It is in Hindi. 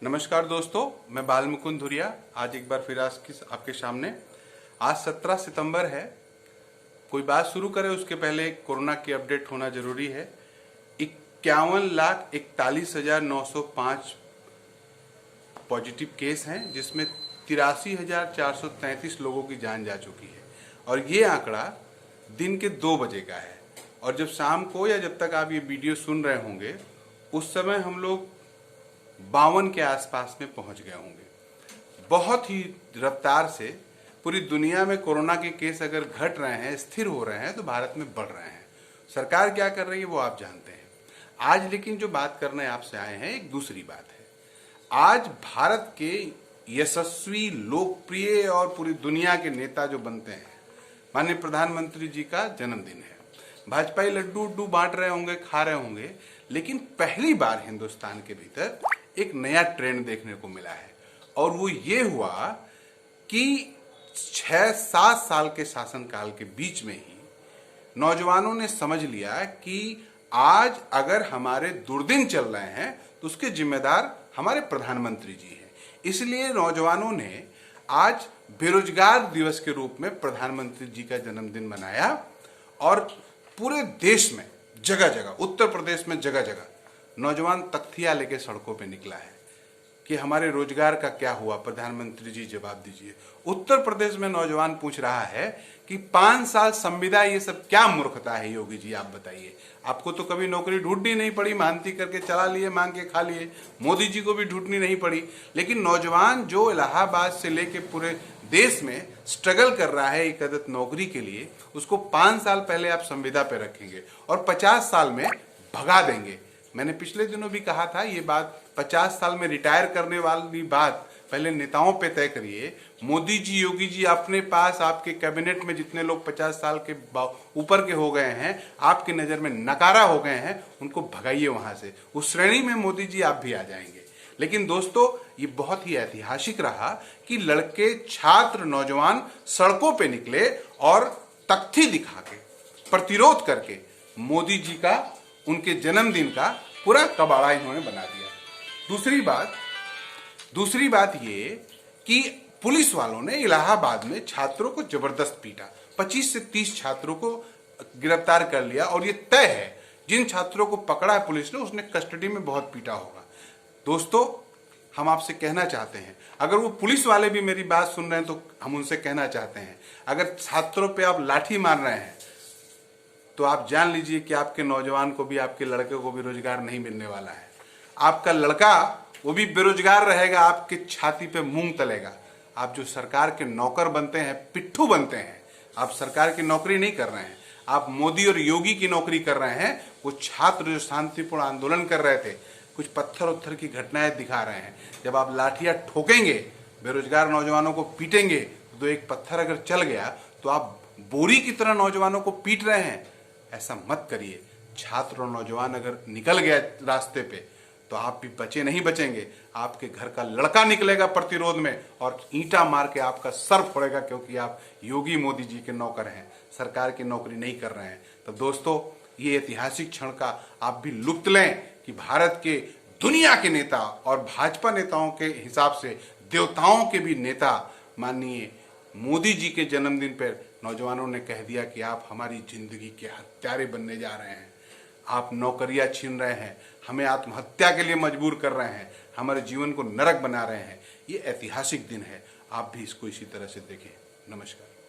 नमस्कार दोस्तों, मैं बाल मुकुंद धुरिया आज एक बार फिर आपके सामने। आज 17 सितंबर है। कोई बात शुरू करे उसके पहले कोरोना की अपडेट होना जरूरी है। 51,41,905 पॉजिटिव केस हैं, जिसमें 83,433 लोगों की जान जा चुकी है और ये आंकड़ा दिन के 2 बजे का है। और जब शाम को या जब तक आप ये वीडियो सुन रहे होंगे उस समय हम लोग 52 के आसपास में पहुंच गए होंगे। बहुत ही रफ्तार से पूरी दुनिया में कोरोना के केस अगर घट रहे हैं, स्थिर हो रहे हैं, तो भारत में बढ़ रहे हैं। सरकार क्या कर रही है वो आप जानते हैं। आज लेकिन जो बात करने आपसे आए हैं एक दूसरी बात है। आज भारत के यशस्वी, लोकप्रिय और पूरी दुनिया के नेता जो बनते हैं, माननीय प्रधानमंत्री जी का जन्मदिन है। भाजपाई लड्डू उड्डू बांट रहे होंगे, खा रहे होंगे, लेकिन पहली बार हिंदुस्तान के भीतर एक नया ट्रेंड देखने को मिला है और वो ये हुआ कि 6-7 साल के शासनकाल के बीच में ही नौजवानों ने समझ लिया कि आज अगर हमारे दुर्दिन चल रहे हैं तो उसके जिम्मेदार हमारे प्रधानमंत्री जी हैं। इसलिए नौजवानों ने आज बेरोजगार दिवस के रूप में प्रधानमंत्री जी का जन्मदिन मनाया और पूरे देश में जगह जगह, उत्तर प्रदेश में जगह जगह नौजवान तख्तियां लेके सड़कों पे निकला है कि हमारे रोजगार का क्या हुआ, प्रधानमंत्री जी जवाब दीजिए। उत्तर प्रदेश में नौजवान पूछ रहा है कि 5 साल संविदा, ये सब क्या मूर्खता है योगी जी, आप बताइए। आपको तो कभी नौकरी ढूंढनी नहीं पड़ी, मानती करके चला लिए, मांग के खा लिए। मोदी जी को भी ढूंढनी नहीं पड़ी। लेकिन नौजवान जो इलाहाबाद से लेके पूरे देश में स्ट्रगल कर रहा है एक अदद नौकरी के लिए, उसको 5 साल पहले आप संविदा पे रखेंगे और 50 साल में भगा देंगे। मैंने पिछले दिनों भी कहा था ये बात, 50 साल में रिटायर करने वाली बात पहले नेताओं पे तय करिए। मोदी जी, योगी जी, अपने पास आपके कैबिनेट में जितने लोग 50 साल के ऊपर के हो गए हैं, आपकी नजर में नकारा हो गए हैं, उनको भगाइए वहां से। उस श्रेणी में मोदी जी आप भी आ जाएंगे। लेकिन दोस्तों, ये बहुत ही ऐतिहासिक रहा कि लड़के, छात्र, नौजवान सड़कों पे निकले और तख्ती दिखा के, प्रतिरोध करके मोदी जी का, उनके जन्मदिन का पूरा कबाड़ा इन्होंने बना दिया। दूसरी बात ये कि पुलिस वालों ने इलाहाबाद में छात्रों को जबरदस्त पीटा। 25 से 30 छात्रों को गिरफ्तार कर लिया और ये तय है जिन छात्रों को पकड़ा है पुलिस ने, उसने कस्टडी में बहुत पीटा होगा। दोस्तों, हम आपसे कहना चाहते हैं, अगर वो पुलिस वाले भी मेरी बात सुन रहे हैं तो हम उनसे कहना चाहते हैं, अगर छात्रों पे आप लाठी मार रहे हैं तो आप जान लीजिए कि आपके नौजवान को भी, आपके लड़के को भी रोजगार नहीं मिलने वाला है। आपका लड़का वो भी बेरोजगार रहेगा, आपके छाती पे मूंग तलेगा। आप जो सरकार के नौकर बनते हैं, पिट्ठू बनते हैं, आप सरकार की नौकरी नहीं कर रहे हैं, आप मोदी और योगी की नौकरी कर रहे हैं। वो छात्र जो शांतिपूर्ण आंदोलन कर रहे थे, कुछ पत्थर उत्थर की घटनाएं दिखा रहे हैं, जब आप लाठियां ठोकेंगे, बेरोजगार नौजवानों को पीटेंगे, तो एक पत्थर अगर चल गया तो आप बोरी की तरह नौजवानों को पीट रहे हैं। ऐसा मत करिए। छात्र और नौजवान अगर निकल गया रास्ते पे तो आप भी बचे नहीं बचेंगे। आपके घर का लड़का निकलेगा प्रतिरोध में और ईंटा मार के आपका सर फोड़ेगा, क्योंकि आप योगी मोदी जी के नौकर हैं, सरकार की नौकरी नहीं कर रहे हैं। तो दोस्तों, ये ऐतिहासिक क्षण का आप भी लुत्फ लें कि भारत के दुनिया के नेता और भाजपा नेताओं के हिसाब से देवताओं के भी नेता माननीय मोदी जी के जन्मदिन पर नौजवानों ने कह दिया कि आप हमारी जिंदगी के हत्यारे बनने जा रहे हैं। आप नौकरियां छीन रहे हैं, हमें आत्महत्या के लिए मजबूर कर रहे हैं, हमारे जीवन को नरक बना रहे हैं। ये ऐतिहासिक दिन है, आप भी इसको इसी तरह से देखें। नमस्कार।